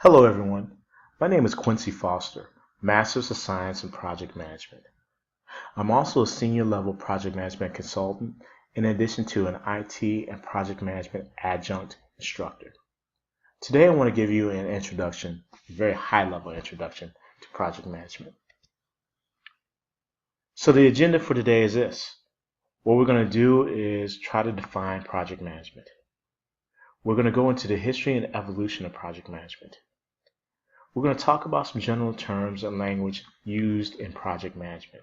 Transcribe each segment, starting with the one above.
Hello everyone, my name is Quincy Foster, Master's of Science in Project Management. I'm also a senior level project management consultant in addition to an IT and project management adjunct instructor. Today I want to give you an introduction, a very high level introduction to project management. So the agenda for today is this. What we're going to do is try to define project management. We're going to go into the history and evolution of project management. We're going to talk about some general terms and language used in project management.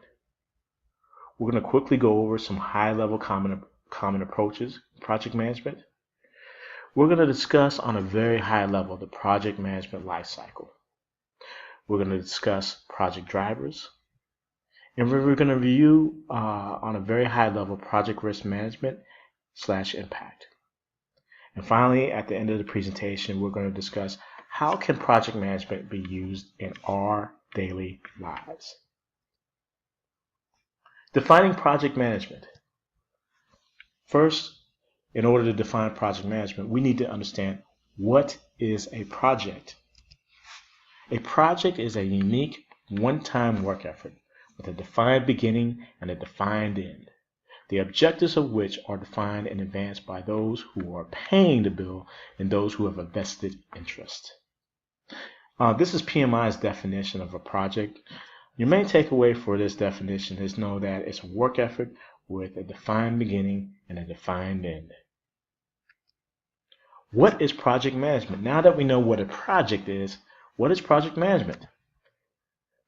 We're going to quickly go over some high-level common approaches in project management. We're going to discuss on a very high level the project management lifecycle. We're going to discuss project drivers. And we're going to review on a very high level project risk management / impact. And finally, at the end of the presentation, we're going to discuss how can project management be used in our daily lives? Defining project management. First, in order to define project management, we need to understand what is a project. A project is a unique one-time work effort with a defined beginning and a defined end, the objectives of which are defined in advance by those who are paying the bill and those who have a vested interest. This is PMI's definition of a project. Your main takeaway for this definition is know that it's a work effort with a defined beginning and a defined end. What is project management? Now that we know what a project is, what is project management?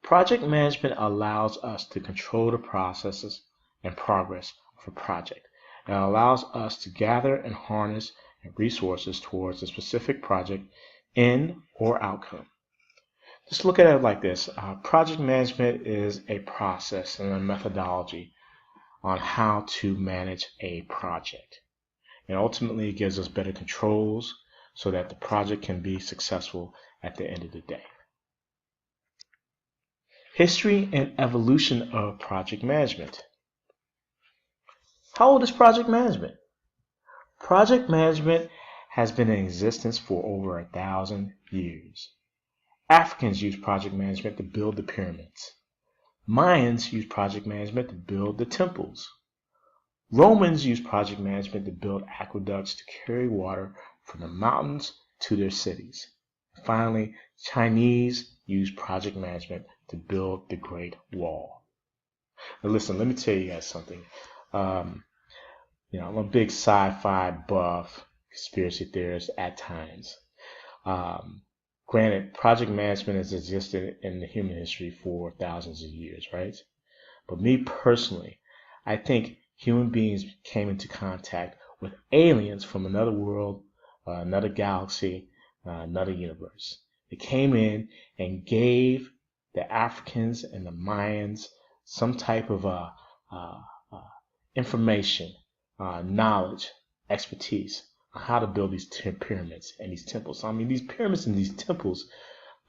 Project management allows us to control the processes and progress of a project. It allows us to gather and harness resources towards a specific project end or outcome. Just look at it like this. Project management is a process and a methodology on how to manage a project. And ultimately it gives us better controls so that the project can be successful at the end of the day. History and evolution of project management. How old is project management? Project management has been in existence for over 1,000 years. Africans used project management to build the pyramids. Mayans used project management to build the temples. Romans used project management to build aqueducts to carry water from the mountains to their cities. Finally, Chinese used project management to build the Great Wall. Now listen, let me tell you guys something. I'm a big sci-fi buff, conspiracy theorist at times. Granted, project management has existed in the human history for thousands of years, right? But me personally, I think human beings came into contact with aliens from another world, another galaxy, another universe. They came in and gave the Africans and the Mayans some type of information, knowledge, expertise on how to build these pyramids and these temples. I mean, these pyramids and these temples,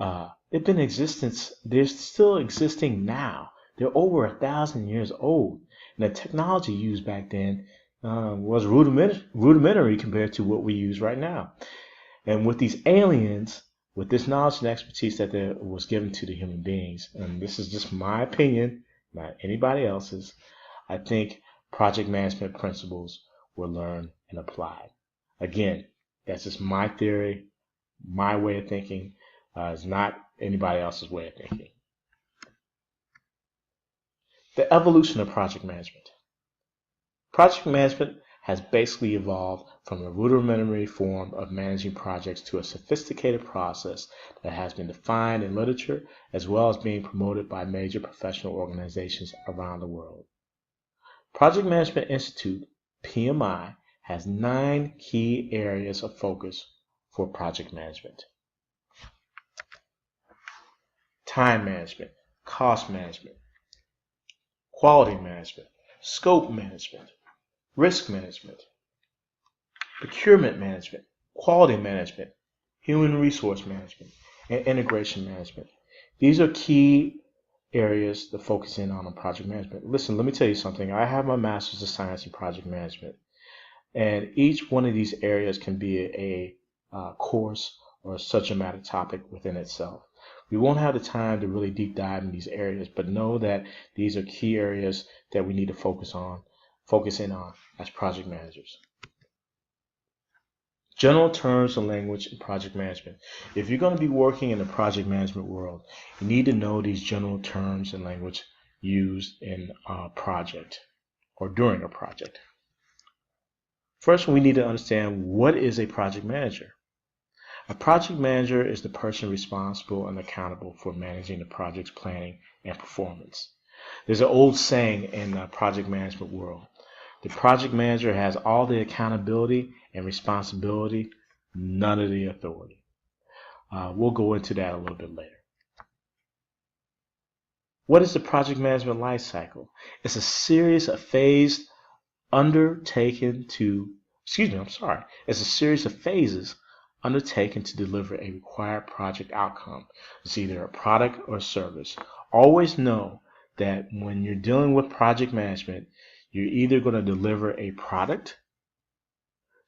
they've been in existence. They're still existing now. They're over 1,000 years old. And the technology used back then was rudimentary compared to what we use right now. And with these aliens, with this knowledge and expertise that was given to the human beings, and this is just my opinion, not anybody else's, I think project management principles were learned and applied. Again, that's just my theory, my way of thinking. It's not anybody else's way of thinking. The evolution of project management. Project management has basically evolved from a rudimentary form of managing projects to a sophisticated process that has been defined in literature as well as being promoted by major professional organizations around the world. Project Management Institute, PMI, has 9 key areas of focus for project management. Time management, cost management, quality management, scope management, risk management, procurement management, quality management, human resource management, and integration management. These are key areas to focus in on project management. Listen, let me tell you something. I have my Master's of Science in Project Management, and each one of these areas can be a course or a subject matter topic within itself. We won't have the time to really deep dive in these areas, but know that these are key areas that we need to focus in on as project managers. General terms and language in project management. If you're going to be working in the project management world, you need to know these general terms and language used in a project or during a project. First, we need to understand what is a project manager. A project manager is the person responsible and accountable for managing the project's planning and performance. There's an old saying in the project management world. The project manager has all the accountability and responsibility, none of the authority. We'll go into that a little bit later. What is the project management life cycle? It's a series of phased undertaken to, it's a series of phases undertaken to deliver a required project outcome. It's either a product or a service. Always know that when you're dealing with project management, you're either going to deliver a product,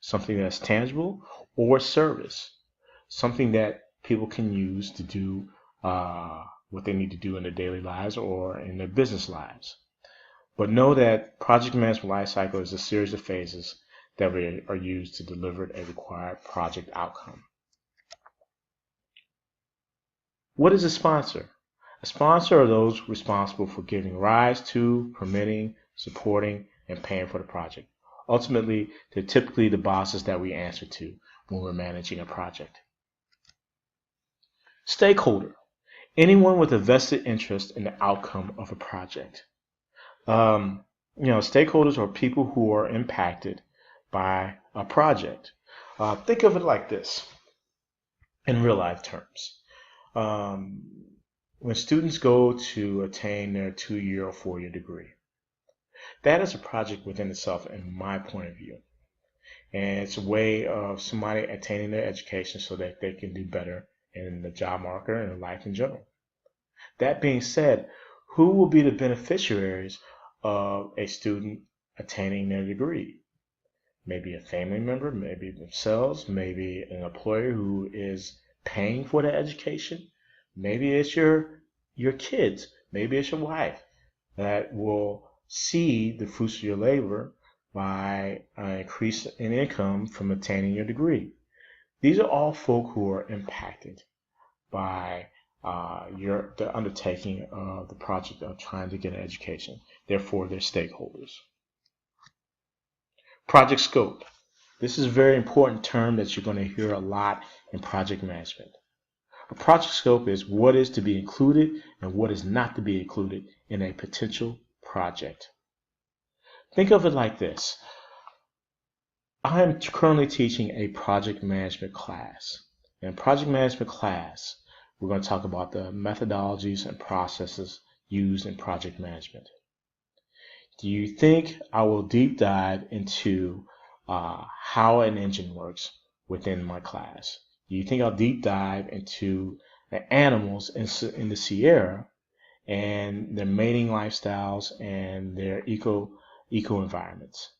something that's tangible, or a service, something that people can use to do what they need to do in their daily lives or in their business lives. But know that project management life cycle is a series of phases that are used to deliver a required project outcome. What is a sponsor? A sponsor are those responsible for giving rise to, permitting, supporting, and paying for the project. Ultimately, they're typically the bosses that we answer to when we're managing a project. Stakeholder. Anyone with a vested interest in the outcome of a project. Stakeholders are people who are impacted by a project. Think of it like this in real life terms. When students go to attain their 2-year or 4-year degree, that is a project within itself in my point of view. And it's a way of somebody attaining their education so that they can do better in the job market and in life in general. That being said, who will be the beneficiaries of a student attaining their degree? Maybe a family member, maybe themselves, maybe an employer who is paying for the education. Maybe it's your kids, maybe it's your wife that will see the fruits of your labor by an increase in income from attaining your degree. These are all folk who are impacted by the undertaking of the project of trying to get an education. Therefore, they're stakeholders. Project scope. This is a very important term that you're going to hear a lot in project management. A project scope is what is to be included and what is not to be included in a potential project. Think of it like this. I am currently teaching a project management class. In project management class, we're going to talk about the methodologies and processes used in project management. Do you think I will deep dive into how an engine works within my class? Do you think I'll deep dive into the animals in the Sierra and their mating lifestyles and their eco environments?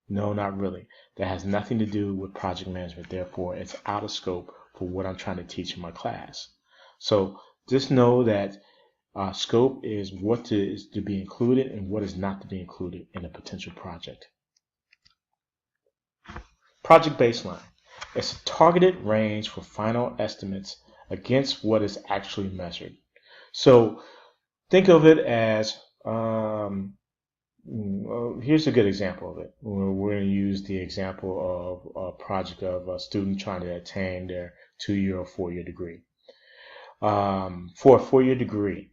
No, not really. That has nothing to do with project management. Therefore, it's out of scope for what I'm trying to teach in my class. So just know that scope is what is to be included and what is not to be included in a potential project. Project baseline. It's a targeted range for final estimates against what is actually measured. So think of it as, here's a good example of it. We're going to use the example of a project of a student trying to attain their 2-year or 4-year degree. For a 4-year degree,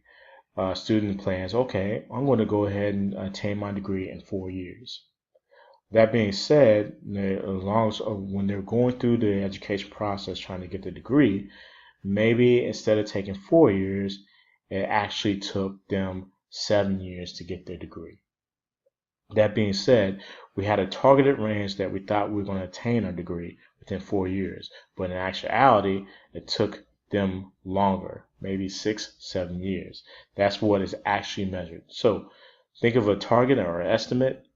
student plans, okay, I'm going to go ahead and attain my degree in 4 years. That being said, as long as when they're going through the education process trying to get the degree, maybe instead of taking 4 years, it actually took them 7 years to get their degree. That being said, we had a targeted range that we thought we were going to attain our degree within 4 years, but in actuality, it took them longer, maybe 6-7 years. That's what is actually measured. So think of a target or an estimate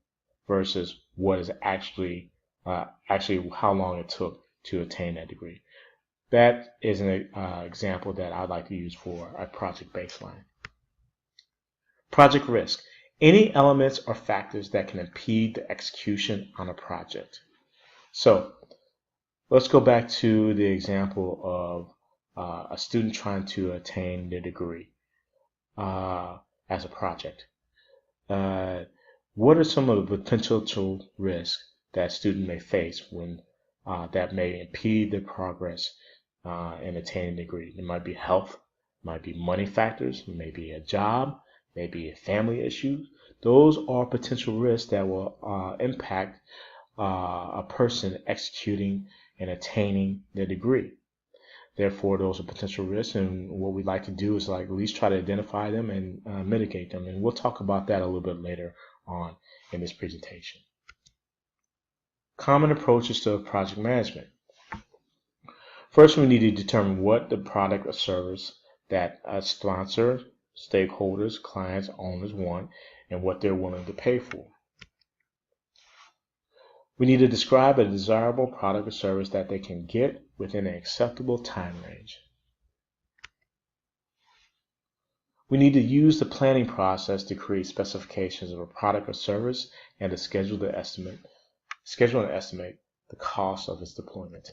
versus what is actually how long it took to attain that degree. That is an example that I'd like to use for a project baseline. Project risk. Any elements or factors that can impede the execution on a project. So let's go back to the example of a student trying to attain their degree as a project. What are some of the potential risks that student may face when that may impede their progress in attaining a degree? It might be health, it might be money factors, it may be a job, maybe a family issue. Those are potential risks that will impact a person executing and attaining their degree. Therefore, those are potential risks, and what we like to do is at least try to identify them and mitigate them. And we'll talk about that a little bit later on in this presentation. Common approaches to project management. First, we need to determine what the product or service that a sponsor, stakeholders, clients, owners want and what they're willing to pay for. We need to describe a desirable product or service that they can get within an acceptable time range. We need to use the planning process to create specifications of a product or service and to schedule and estimate the cost of its deployment.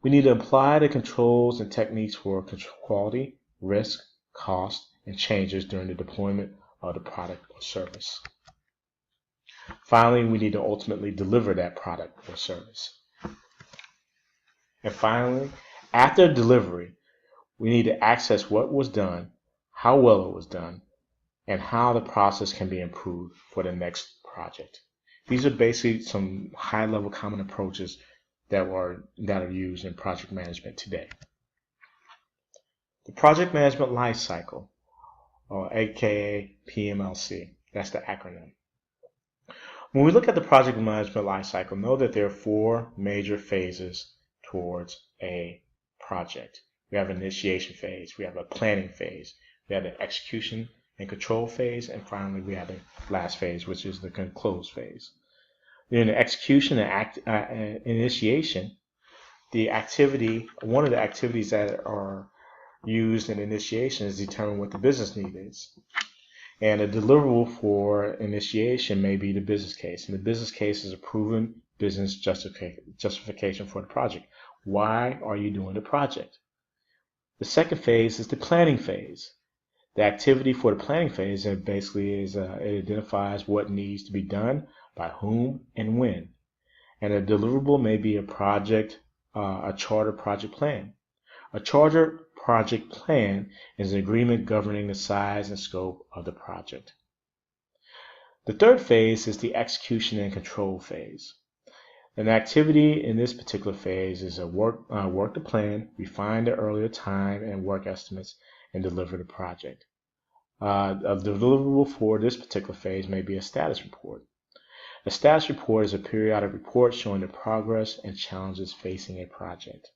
We need to apply the controls and techniques for quality, risk, cost, and changes during the deployment of the product or service. Finally, we need to ultimately deliver that product or service. And finally, after delivery, we need to access what was done, how well it was done, and how the process can be improved for the next project. These are basically some high-level common approaches that are used in project management today. The project management life cycle, or aka PMLC, that's the acronym. When we look at the project management life cycle, know that there are 4 major phases towards a project. We have an initiation phase, we have a planning phase, we have the execution and control phase, and finally we have the last phase, which is the close phase. In the execution and initiation, one of the activities that are used in initiation is determine what the business need is. And a deliverable for initiation may be the business case. And the business case is a proven business justification for the project. Why are you doing the project? The second phase is the planning phase. The activity for the planning phase basically is it identifies what needs to be done, by whom, and when. And a deliverable may be a charter project plan. A charter project plan is an agreement governing the size and scope of the project. The third phase is the execution and control phase. An activity in this particular phase is work the plan, refine the earlier time and work estimates, and deliver the project. A deliverable for this particular phase may be a status report. A status report is a periodic report showing the progress and challenges facing a project.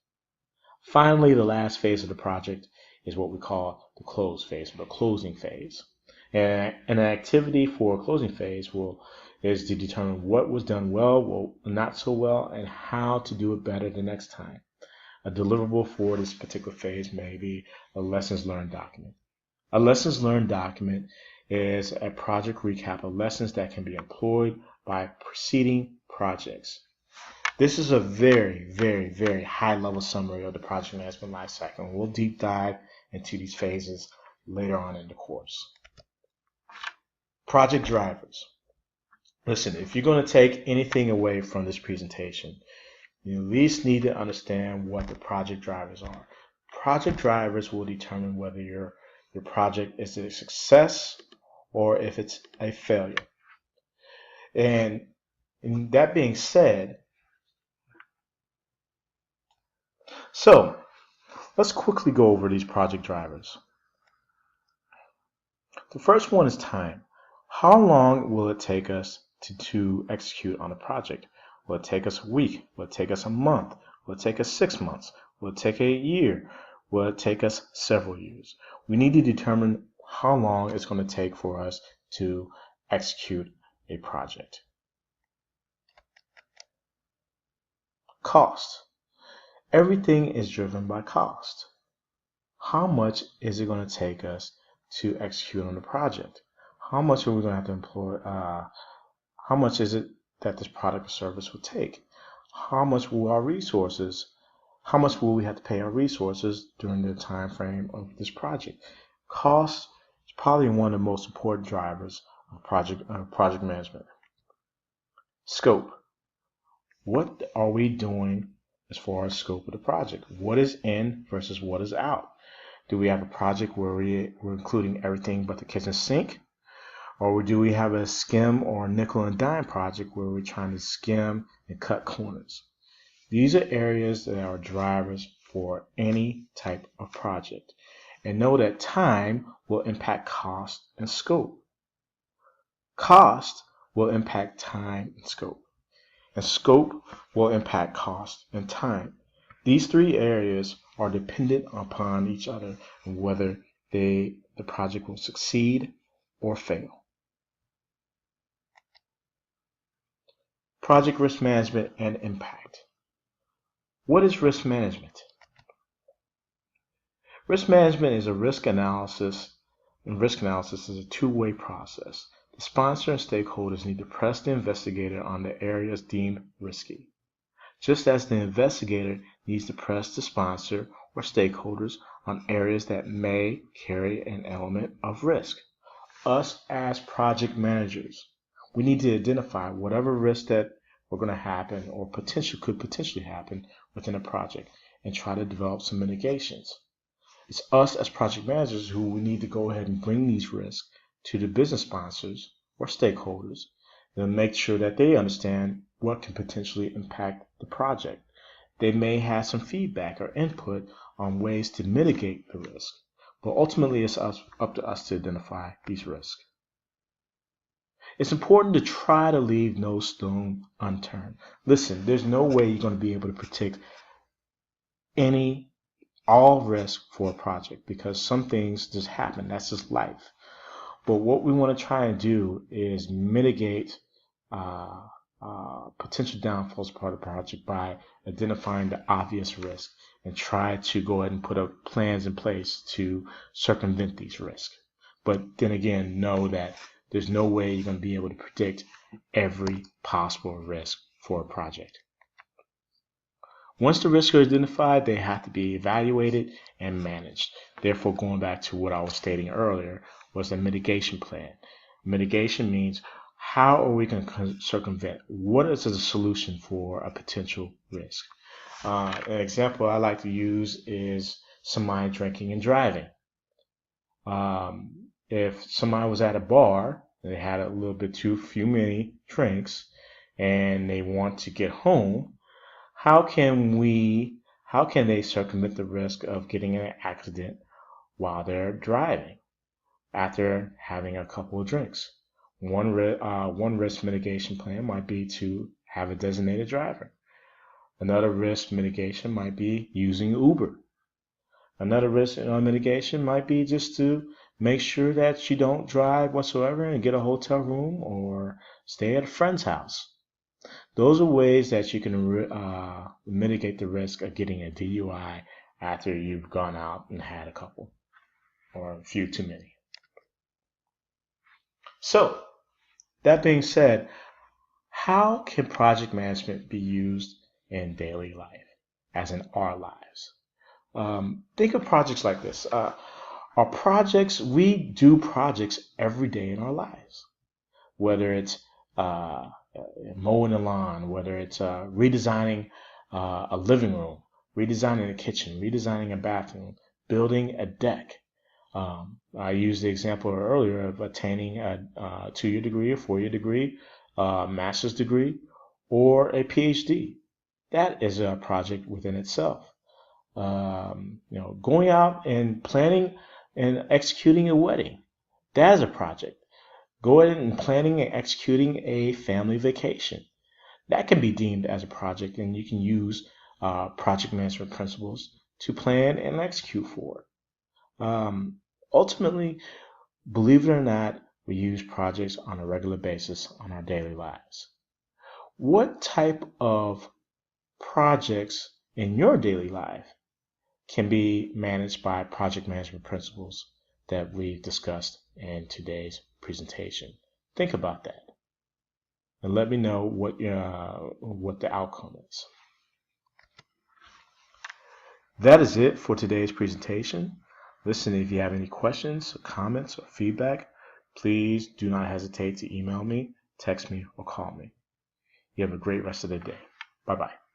Finally, the last phase of the project is what we call the close phase, or the closing phase. And an activity for a closing phase is to determine what was done well, not so well, and how to do it better the next time. A deliverable for this particular phase may be a lessons learned document. A lessons learned document is a project recap of lessons that can be employed by preceding projects. This is a very, very, very high-level summary of the project management lifecycle, and we'll deep dive into these phases later on in the course. Project drivers. Listen, if you're going to take anything away from this presentation, you at least need to understand what the project drivers are. Project drivers will determine whether your project is a success or if it's a failure. And that being said, so let's quickly go over these project drivers. The first one is time. How long will it take us to execute on a project? Will it take us a week? Will it take us a month? Will it take us 6 months? Will it take a year? Will it take us several years? We need to determine how long it's going to take for us to execute a project. Cost. Everything is driven by cost. How much is it going to take us to execute on the project? How much are we going to have to employ? How much is it that this product or service will take? How much will our resources? How much will we have to pay our resources during the time frame of this project? Cost is probably one of the most important drivers of project management. Scope. What are we doing as far as scope of the project? What is in versus what is out? Do we have a project where we're including everything but the kitchen sink? Or do we have a skim or a nickel and dime project where we're trying to skim and cut corners? These are areas that are drivers for any type of project. And know that time will impact cost and scope. Cost will impact time and scope. And scope will impact cost and time. These three areas are dependent upon each other and whether the project will succeed or fail. Project risk management and impact. What is risk management? Risk management is a risk analysis, and risk analysis is a two-way process. The sponsor and stakeholders need to press the investigator on the areas deemed risky, just as the investigator needs to press the sponsor or stakeholders on areas that may carry an element of risk. Us as project managers, we need to identify whatever risk that are going to happen or could potentially happen within a project and try to develop some mitigations. It's us as project managers who we need to go ahead and bring these risks to the business sponsors or stakeholders and make sure that they understand what can potentially impact the project. They may have some feedback or input on ways to mitigate the risk, but ultimately it's up to us to identify these risks. It's important to try to leave no stone unturned. Listen, there's no way you're going to be able to predict all risk for a project because some things just happen. That's just life. But what we want to try and do is mitigate potential downfalls part of the project by identifying the obvious risk and try to go ahead and put up plans in place to circumvent these risks. But then again, know that there's no way you're going to be able to predict every possible risk for a project. Once the risks are identified, they have to be evaluated and managed. Therefore, going back to what I was stating earlier, was a mitigation plan. Mitigation means how are we going to circumvent? What is the solution for a potential risk? An example I like to use is somebody drinking and driving. If somebody was at a bar, they had a little bit too many drinks, and they want to get home, how can they circumvent the risk of getting in an accident while they're driving after having a couple of drinks? One risk mitigation plan might be to have a designated driver. Another risk mitigation might be using Uber. Another risk mitigation might be just to make sure that you don't drive whatsoever and get a hotel room or stay at a friend's house. Those are ways that you can mitigate the risk of getting a DUI after you've gone out and had a couple or a few too many. So, that being said, how can project management be used in daily life, as in our lives? Think of projects like this. We do projects every day in our lives, whether it's mowing the lawn, whether it's redesigning a living room, redesigning a kitchen, redesigning a bathroom, building a deck. I used the example earlier of attaining a 2-year degree, a 4-year degree, master's degree, or a PhD. That is a project within itself. Going out and planning and executing a wedding, that is a project. Go ahead and planning and executing a family vacation, that can be deemed as a project, and you can use project management principles to plan and execute for it. Ultimately, believe it or not, we use projects on a regular basis on our daily lives. What type of projects in your daily life can be managed by project management principles that we've discussed in today's presentation. Think about that and let me know what the outcome is. That is it for today's presentation. Listen, if you have any questions, comments, or feedback, please do not hesitate to email me, text me, or call me. You have a great rest of the day. Bye-bye.